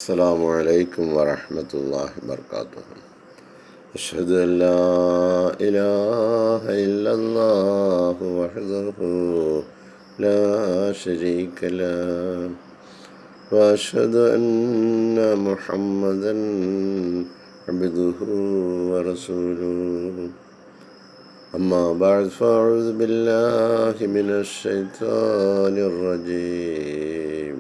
السلام عليكم ورحمة الله وبركاته. أشهد أن لا إله إلا الله وحده لا شريك له وأشهد أن محمدا عبده ورسوله. أما بعد فأعوذ بالله من الشيطان الرجيم.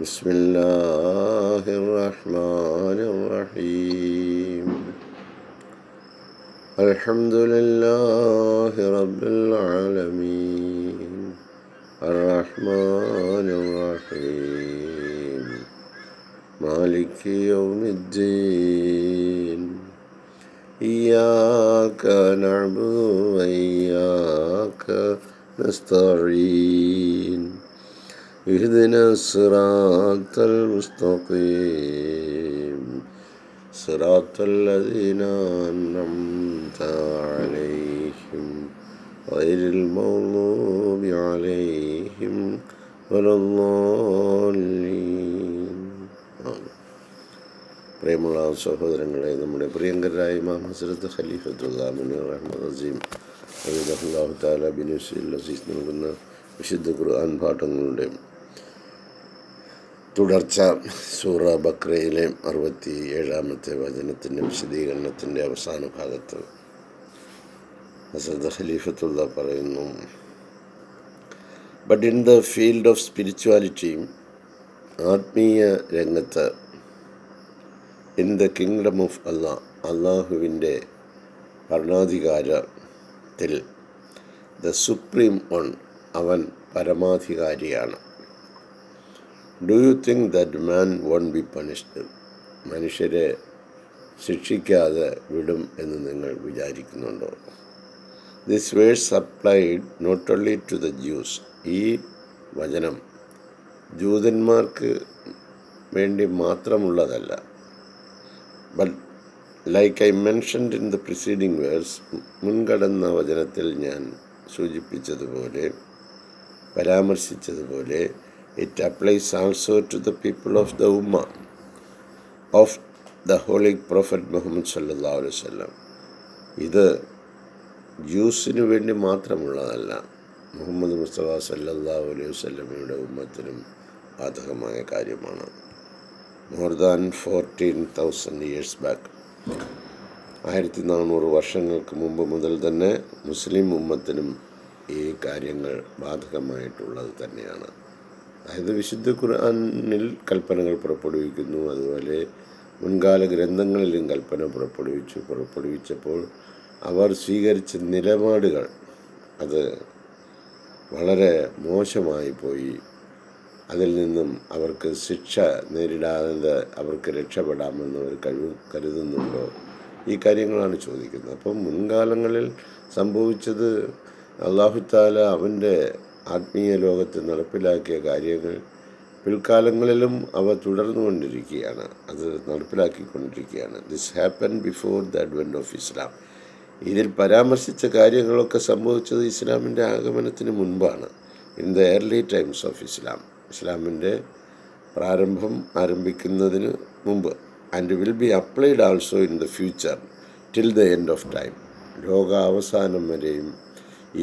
بسم الله الرحمن الرحيم. الحمد لله رب العالمين الرحمن الرحيم مالك يوم الدين. إياك نعبد وإياك نستعين. اهدنا الصراط المستقيم صراط الذين أنعمت عليهم غير المغضوب عليهم ولا الضالين. പ്രിയമുള്ള സഹോദരങ്ങളെ, നമ്മുടെ പ്രിയങ്കരായ ഇമാം ഹസ്രത്ത് ഖലീഫത്തുല്ലാ മുനീർ അഹ്മദ് അസീം അല്ലാഹു തആല ബിനുസിൽ അസീസ് നൽകുന്ന വിശുദ്ധ ഖുർആൻ പാഠങ്ങളുടെ തുടർച്ച സൂറ ബഖറയിലെ 67-ാമത്തെ വചനത്തിൻ്റെ വിശദീകരണത്തിൻ്റെ അവസാന ഭാഗത്ത് ഹസ്രത്ത് ഖലീഫത്തുല്ലാ പറയുന്നു, but in the field of spirituality, ആത്മീയ രംഗത്ത്, in the kingdom of Allah, അള്ളാഹുവിൻ്റെ ഭരണാധികാരത്തിൽ, ദ സുപ്രീം വൺ, അവൻ പരമാധികാരിയാണ്. Do you think that man won't be punished? മനുഷ്യരെ ശിക്ഷിക്കാതെ വിടും എന്ന് നിങ്ങൾ വിചാരിക്കുന്നുണ്ടോ? This verse applied not only to the Jews. ഈ വചനം ജൂതന്മാർക്ക് വേണ്ടി മാത്രമുള്ളതല്ല. But like I mentioned in the preceding verse, മുൻകടന്ന വചനത്തിൽ ഞാൻ സൂചിപ്പിച്ചതുപോലെ, പരാമർശിച്ചതുപോലെ, it applies also to the people of the Ummah of the Holy Prophet Muhammad sallallahu alaihi wasallam. ഇത് ജ്യൂസിന് വേണ്ടി മാത്രമുള്ളതല്ല, മുഹമ്മദ് മുസ്തഫ സല്ലല്ലാഹു അലൈഹി വസല്ലമയുടെ ഉമ്മത്തിനും ബാധകമായ കാര്യമാണ്. മോർ ദാൻ 14,000 years back, 1400 വർഷങ്ങൾക്ക് മുമ്പ് മുതൽ തന്നെ മുസ്ലിം ഉമ്മത്തിനും ഈ കാര്യങ്ങൾ ബാധകമായിട്ടുള്ളത് തന്നെയാണ്. അതായത് വിശുദ്ധ ഖുർആനിൽ കൽപ്പനകൾ പുറപ്പെടുവിക്കുന്നു, അതുപോലെ മുൻകാല ഗ്രന്ഥങ്ങളിലും കൽപ്പന പുറപ്പെടുവിച്ചപ്പോൾ അവർ സ്വീകരിച്ച നിലപാടുകൾ അത് വളരെ മോശമായി പോയി. അതിൽ നിന്നും അവർക്ക് ശിക്ഷ നേരിടാതെ അവർക്ക് രക്ഷപ്പെടാമെന്ന് അവർ കരുതുന്നുണ്ടോ? ഈ കാര്യങ്ങളാണ് ചോദിക്കുന്നത്. അപ്പം മുൻകാലങ്ങളിൽ സംഭവിച്ചത് അല്ലാഹു തആല അവൻ്റെ ആത്മീയ ലോകത്ത് നടപ്പിലാക്കിയ കാര്യങ്ങൾ പിൽക്കാലങ്ങളിലും അവ തുടർന്നുകൊണ്ടിരിക്കുകയാണ്, അത് നടപ്പിലാക്കിക്കൊണ്ടിരിക്കുകയാണ്. This happen before the advent of Islam. ഇതിൽ പരാമർശിച്ച കാര്യങ്ങളൊക്കെ സംഭവിച്ചത് ഇസ്ലാമിൻ്റെ ആഗമനത്തിന് മുൻപാണ്. In the early times of Islam, ഇസ്ലാമിൻ്റെ പ്രാരംഭം ആരംഭിക്കുന്നതിന് മുമ്പ്. And will be applied also in the future till the end of time. ലോകാവസാനം വരെയും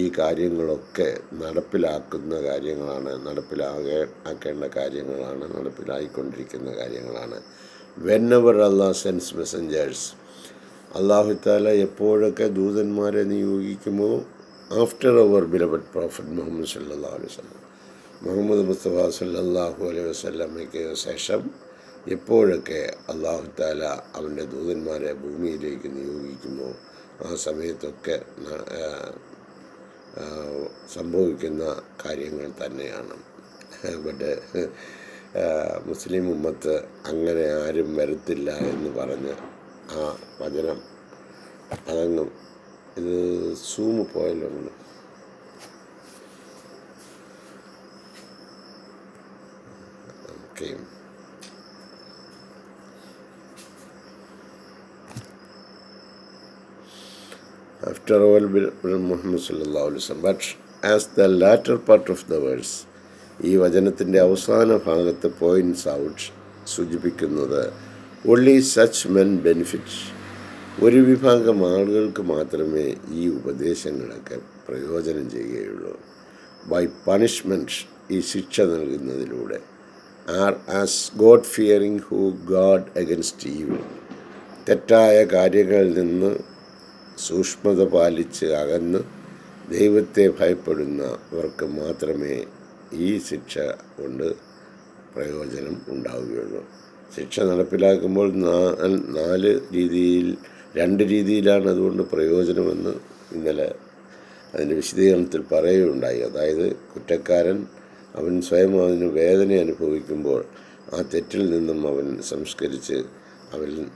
ഈ കാര്യങ്ങളൊക്കെ നടപ്പിലാക്കുന്ന കാര്യങ്ങളാണ്, നടപ്പിലാക്കേണ്ട കാര്യങ്ങളാണ്, നടപ്പിലായിക്കൊണ്ടിരിക്കുന്ന കാര്യങ്ങളാണ്. Whenever Allah sends messengers, അല്ലാഹു തആല എപ്പോഴൊക്കെ ദൂതന്മാരെ നിയോഗിക്കുമോ, after our beloved prophet Muhammad സല്ലല്ലാഹു അലൈഹി വസല്ലം, മുഹമ്മദ് മുസ്തഫ സല്ലല്ലാഹു അലൈഹി വസല്ലമയ്ക്ക് ശേഷം എപ്പോഴൊക്കെ അല്ലാഹു തആല അവൻ്റെ ദൂതന്മാരെ ഭൂമിയിലേക്ക് നിയോഗിക്കുമോ ആ സമയത്തൊക്കെ സംഭവിക്കുന്ന കാര്യങ്ങൾ തന്നെയാണ്. ബട്ട് മുസ്ലിം ഉമ്മത്ത് അങ്ങനെ ആരും വരത്തില്ല എന്ന് പറഞ്ഞ് ആ വചനം അതങ്ങ്, ഇത് സൂമ് പോയല്ലോ നമ്മൾ. Okay, after all Muhammad sallallahu alaihi wasallam. But as the latter part of the verse, ഈ വചനത്തിൻ്റെ അവസാന ഭാഗത്ത് പോയിൻറ്റ്സ് ഔട്ട്, സൂചിപ്പിക്കുന്നത് only such men benefit. ഒരു വിഭാഗം ആളുകൾക്ക് മാത്രമേ ഈ ഉപദേശങ്ങളൊക്കെ പ്രയോജനം ചെയ്യുകയുള്ളൂ. ബൈ പണിഷ്മെൻറ്റ്, ഈ ശിക്ഷ നൽകുന്നതിലൂടെ, are as God fearing who guard against evil, തെറ്റായ കാര്യങ്ങളിൽ നിന്ന് സൂക്ഷ്മത പാലിച്ച് അകന്ന് ദൈവത്തെ ഭയപ്പെടുന്നവർക്ക് മാത്രമേ ഈ ശിക്ഷ കൊണ്ട് പ്രയോജനം ഉണ്ടാവുകയുള്ളൂ. ശിക്ഷ നടപ്പിലാക്കുമ്പോൾ രണ്ട് രീതിയിലാണ് അതുകൊണ്ട് പ്രയോജനമെന്ന് ഇന്നലെ അതിൻ്റെ വിശദീകരണത്തിൽ പറയുകയുണ്ടായി. അതായത് കുറ്റക്കാരൻ അവൻ സ്വയം അതിന് വേദന അനുഭവിക്കുമ്പോൾ ആ തെറ്റിൽ നിന്നും അവൻ സംസ്കരിച്ച്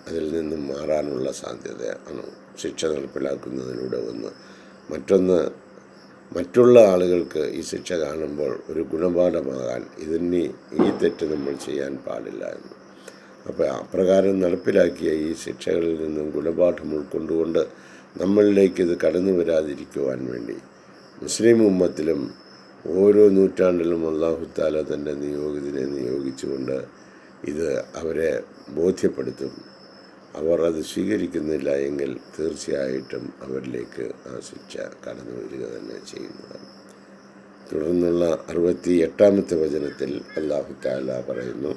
അതിൽ നിന്നും മാറാനുള്ള സാധ്യതയാണ് ശിക്ഷ നടപ്പിലാക്കുന്നതിലൂടെ ഒന്ന്. മറ്റൊന്ന്, മറ്റുള്ള ആളുകൾക്ക് ഈ ശിക്ഷ കാണുമ്പോൾ ഒരു ഗുണപാഠമാകാൻ ഈ തെറ്റ് നമ്മൾ ചെയ്യാൻ പാടില്ല എന്ന്. അപ്പോൾ അപ്രകാരം നടപ്പിലാക്കിയ ഈ ശിക്ഷകളിൽ നിന്നും ഗുണപാഠം ഉൾക്കൊണ്ടുകൊണ്ട് നമ്മളിലേക്ക് ഇത് കടന്നു വരാതിരിക്കുവാൻ വേണ്ടി മുസ്ലിം ഉമ്മത്തിലും ഓരോ നൂറ്റാണ്ടിലും അല്ലാഹു തആല തൻ്റെ നിയോഗിതനെ നിയോഗിച്ചുകൊണ്ട് ഇത് അവരെ ബോധ്യപ്പെടുത്തും. അവർ അത് സ്വീകരിക്കുന്നില്ല എങ്കിൽ തീർച്ചയായിട്ടും അവരിലേക്ക് ആ ശിക്ഷ കടന്നു വരിക തന്നെ ചെയ്യുന്നതാണ്. തുടർന്നുള്ള 68-ാമത്തെ വചനത്തിൽ അല്ലാഹു തആല പറയുന്നു,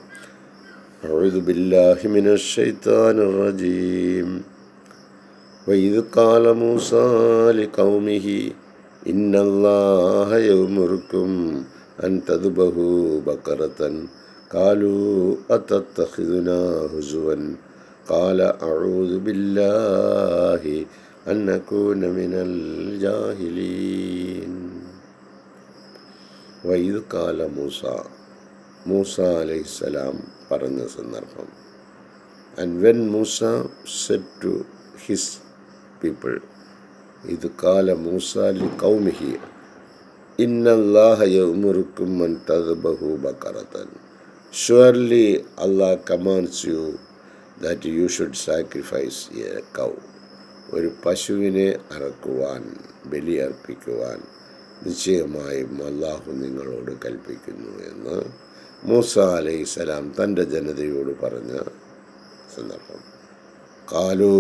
അഊദു ബില്ലാഹി മിനശ് ശൈത്താനിർ റജീം വഇദ് ഖാല മൂസാ ലിഖൗമിഹി ഇന്നല്ലാഹ യഅ്മുറുക്കും അൻ തദ്ബഹു ബഖറതൻ ഖാലൂ അതത്തഖിദുനാ ഹുസുവൻ ഖാല അഊദു ബില്ലാഹി അൻ അകൂന മിനൽ ജാഹിലീൻ. വഇദ് ഖാല മൂസ അലൈഹിസ്സലാം പറഞ്ഞ സന്ദർഭം. And when Musa said to his people, إذ قال موسى لقومه إن الله يأمركم أن تذبحوا بقرة. Surely Allah commands you that you should sacrifice a cow. ഒരു പശുവിനെ അറക്കുവാൻ, ബലി അർപ്പിക്കുവാൻ നിശ്ചയമായും അല്ലാഹു നിങ്ങളോട് കൽപ്പിക്കുന്നു എന്ന് മൂസ അലൈഹിസ്സലാം തൻ്റെ ജനതയോട് പറഞ്ഞ സന്ദർഭം. ഖാലു,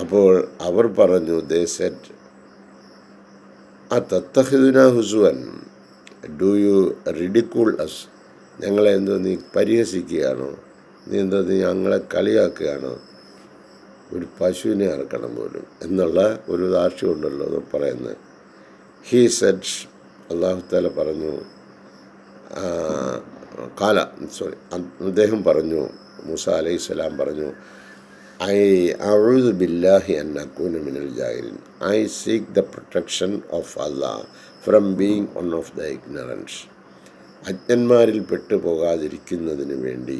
അപ്പോൾ അവർ പറഞ്ഞു, ദേ സെഡ്, അതത്തഖിദുനാ ഹുസുവൻ, ഡു യു റിഡിക്യൂൾ അസ്, ഞങ്ങളെ എന്തോ നീ പരിഹസിക്കുകയാണോ, നീ ഞങ്ങളെ കളിയാക്കുകയാണോ, ഒരു പശുവിനെ അറക്കണം പോലും എന്നുള്ള ഒരു ദാർഷ്ട്യമുണ്ടല്ലോ അത് പറയുന്നത്. ഹീ സെഡ്, അല്ലാഹു തആല പറഞ്ഞു, അദ്ദേഹം പറഞ്ഞു, മൂസ അലൈഹിസ്സലാം പറഞ്ഞു, അഊദു ബില്ലാഹി അൻ അകൂന മിനൽ ജാഹിലീൻ, I seek the protection of Allah from being one of the ignorance. അജ്ഞന്മാരിൽ പെട്ടുപോകാതിരിക്കുന്നതിന് വേണ്ടി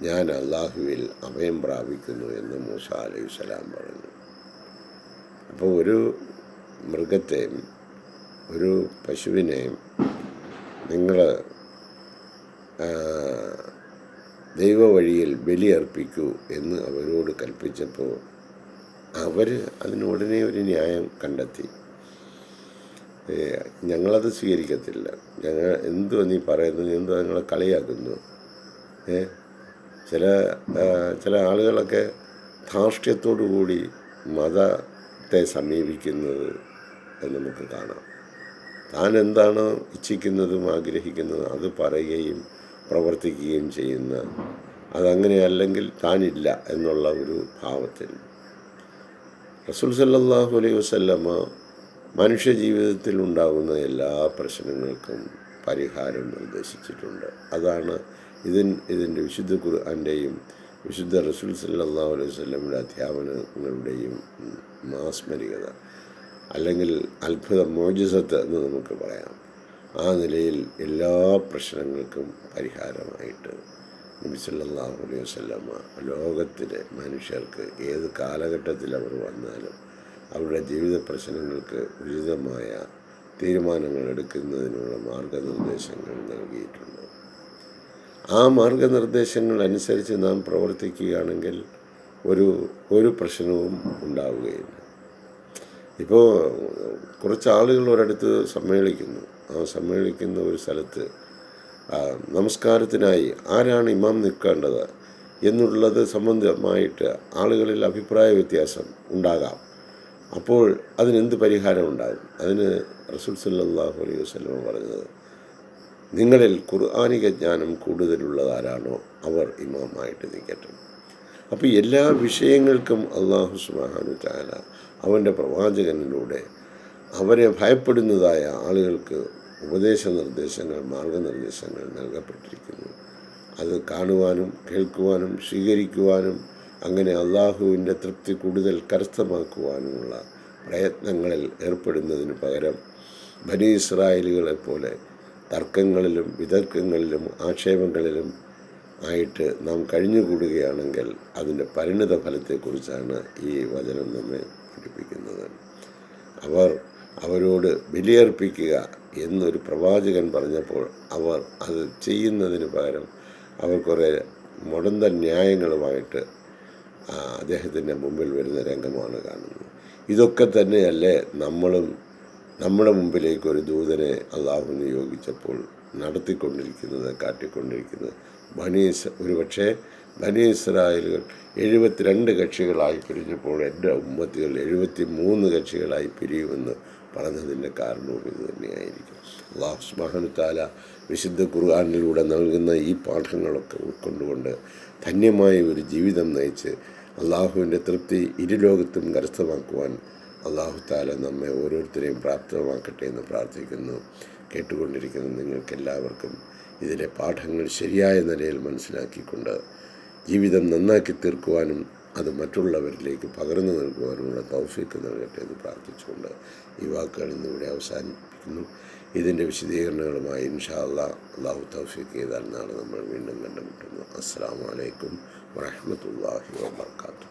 ഞാൻ അള്ളാഹുവിൽ അഭയം പ്രാപിക്കുന്നു എന്ന് മൂസ അലൈഹിസ്സലാം പറഞ്ഞു. അപ്പോൾ ഒരു മൃഗത്തെയും ഒരു പശുവിനെയും നിങ്ങൾ ദൈവവഴിയിൽ ബലിയർപ്പിക്കൂ എന്ന് അവരോട് കൽപ്പിച്ചപ്പോൾ അവർ അതിനുടനെ ഒരു ന്യായം കണ്ടെത്തി. ഞങ്ങളത് സ്വീകരിക്കത്തില്ല, ഞങ്ങൾ എന്തുവാ നീ പറയുന്നത്, എന്തുവാ ഞങ്ങളെ കളിയാക്കുന്നു. ചില ആളുകളൊക്കെ ധാർഷ്ട്യത്തോടു കൂടി മതത്തെ സമീപിക്കുന്നത് നമുക്ക് കാണാം. താൻ എന്താണോ ഇച്ഛിക്കുന്നതും ആഗ്രഹിക്കുന്നതും അത് പറയുകയും പ്രവർത്തിക്കുകയും ചെയ്യുന്ന, അതങ്ങനെയല്ലെങ്കിൽ താനില്ല എന്നുള്ള ഒരു ഭാവത്തിൽ. റസൂൽ സല്ലല്ലാഹു അലൈഹി വസല്ലമ മനുഷ്യ ജീവിതത്തിൽ ഉണ്ടാകുന്ന എല്ലാ പ്രശ്നങ്ങൾക്കും പരിഹാരം നിർദ്ദേശിച്ചിട്ടുണ്ട്. അതാണ് ഇതിൻ്റെ വിശുദ്ധ ഖുർആൻ്റെയും വിശുദ്ധ റസൂൽ സല്ലല്ലാഹു അലൈഹി വസല്ലമയുടെ അധ്യാപനങ്ങളുടെയും മാസ്മരികത, അല്ലെങ്കിൽ അത്ഭുത മോജിസത്ത് എന്ന് നമുക്ക് പറയാം. ആ നിലയിൽ എല്ലാ പ്രശ്നങ്ങൾക്കും പരിഹാരമായിട്ട് നബി സല്ലല്ലാഹു അലൈഹി വസല്ലമ ലോകത്തിലെ മനുഷ്യർക്ക് ഏത് കാലഘട്ടത്തിൽ അവർ വന്നാലും അവരുടെ ജീവിത പ്രശ്നങ്ങൾക്ക് ഉചിതമായ തീരുമാനങ്ങൾ എടുക്കുന്നതിനുള്ള മാർഗനിർദ്ദേശങ്ങൾ നൽകിയിട്ടുണ്ട്. ആ മാർഗനിർദ്ദേശങ്ങൾ അനുസരിച്ച് നാം പ്രവർത്തിക്കുകയാണെങ്കിൽ ഒരു പ്രശ്നവും ഉണ്ടാവുകയില്ല. ഇപ്പോൾ കുറച്ച് ആളുകൾ ഒരിടത്ത് സമ്മേളിക്കുന്നു. ആ സമ്മേളിക്കുന്ന ഒരു സ്ഥലത്ത് നമസ്കാരത്തിനായി ആരാണ് ഇമാം നിൽക്കേണ്ടത് എന്നുള്ളത് സംബന്ധമായിട്ട് ആളുകളിൽ അഭിപ്രായ വ്യത്യാസം ഉണ്ടാകാം. അപ്പോൾ അതിനെന്ത് പരിഹാരം ഉണ്ടാകും? അതിന് റസൂൽ സല്ലല്ലാഹു അലൈഹി വസല്ലം പറഞ്ഞത്, നിങ്ങളിൽ ഖുർആനിക ജ്ഞാനം കൂടുതലുള്ളതാരാണോ അവർ ഇമാമായിട്ട് നിൽക്കട്ടെ. അപ്പോൾ എല്ലാ വിഷയങ്ങൾക്കും അല്ലാഹു സുബ്ഹാനഹു തആല അവൻ്റെ പ്രവാചകനിലൂടെ അവരെ ഭയപ്പെടുന്നതായ ആളുകൾക്ക് ഉപദേശ നിർദ്ദേശങ്ങൾ, മാർഗനിർദ്ദേശങ്ങൾ നൽകപ്പെട്ടിരിക്കുന്നു. അത് കാണുവാനും കേൾക്കുവാനും സ്വീകരിക്കുവാനും അങ്ങനെ അള്ളാഹുവിൻ്റെ തൃപ്തി കൂടുതൽ കരസ്ഥമാക്കുവാനുമുള്ള പ്രയത്നങ്ങളിൽ ഏർപ്പെടുന്നതിന് പകരം ബനി ഇസ്രായേലുകളെപ്പോലെ തർക്കങ്ങളിലും വിതർക്കങ്ങളിലും ആക്ഷേപങ്ങളിലും ആയിട്ട് നാം കഴിഞ്ഞുകൂടുകയാണെങ്കിൽ അതിൻ്റെ പരിണിത ഫലത്തെക്കുറിച്ചാണ് ഈ വചനം നമ്മെ പഠിപ്പിക്കുന്നത്. അവരോട് ബലിയർപ്പിക്കുക എന്നൊരു പ്രവാചകൻ പറഞ്ഞപ്പോൾ അവർ അത് ചെയ്യുന്നതിന് പകരം അവർ കുറേ മുടന്ത ന്യായങ്ങളുമായിട്ട് അദ്ദേഹത്തിൻ്റെ മുമ്പിൽ വരുന്ന രംഗമാണ് കാണുന്നത്. ഇതൊക്കെ തന്നെയല്ലേ നമ്മളും നമ്മുടെ മുമ്പിലേക്ക് ഒരു ദൂതനെ അള്ളാഹു നിയോഗിച്ചപ്പോൾ നടത്തിക്കൊണ്ടിരിക്കുന്നത്, കാട്ടിക്കൊണ്ടിരിക്കുന്നത്. ഒരുപക്ഷെ ബനി ഇസ്രായേലുകൾ 72 കക്ഷികളായി പിരിഞ്ഞപ്പോൾ എൻ്റെ ഉമ്മത്തികൾ 73 കക്ഷികളായി പിരിയുമെന്ന് പറഞ്ഞതിൻ്റെ കാരണവും ഇത് തന്നെയായിരിക്കും. അല്ലാഹു സുബ്ഹാനഹു തആല വിശുദ്ധ ഖുർആനിലൂടെ നൽകുന്ന ഈ പാഠങ്ങളൊക്കെ ഉൾക്കൊണ്ടുകൊണ്ട് ധന്യമായ ഒരു ജീവിതം നയിച്ച് അള്ളാഹുവിൻ്റെ തൃപ്തി ഇരുലോകത്തും കരസ്ഥമാക്കുവാൻ അല്ലാഹു തആല നമ്മെ ഓരോരുത്തരെയും പ്രാപ്തമാക്കട്ടെ എന്ന് പ്രാർത്ഥിക്കുന്നു. കേട്ടുകൊണ്ടിരിക്കുന്ന നിങ്ങൾക്കെല്ലാവർക്കും ഇതിലെ പാഠങ്ങൾ ശരിയായ നിലയിൽ മനസ്സിലാക്കിക്കൊണ്ട് ജീവിതം നന്നാക്കി തീർക്കുവാനും അത് മറ്റുള്ളവരിലേക്ക് പകർന്നു നൽകുവാനുമുള്ള തൗഫീക്ക് നൽകട്ടെ എന്ന് പ്രാർത്ഥിച്ചുകൊണ്ട് ഈ വാക്കുകൾ ഇന്നിവിടെ അവസാനിപ്പിക്കുന്നു. ഇതിൻ്റെ വിശദീകരണങ്ങളുമായി ഇൻഷാ അല്ലാഹ് അള്ളാഹു തൗഫീക്ക് ചെയ്താൽ നാളെ നമ്മൾ വീണ്ടും കണ്ടുമുട്ടുന്നു. അസ്സലാമു അലൈക്കും വറഹ്മത്തുള്ളാഹി വബറകാതുഹു.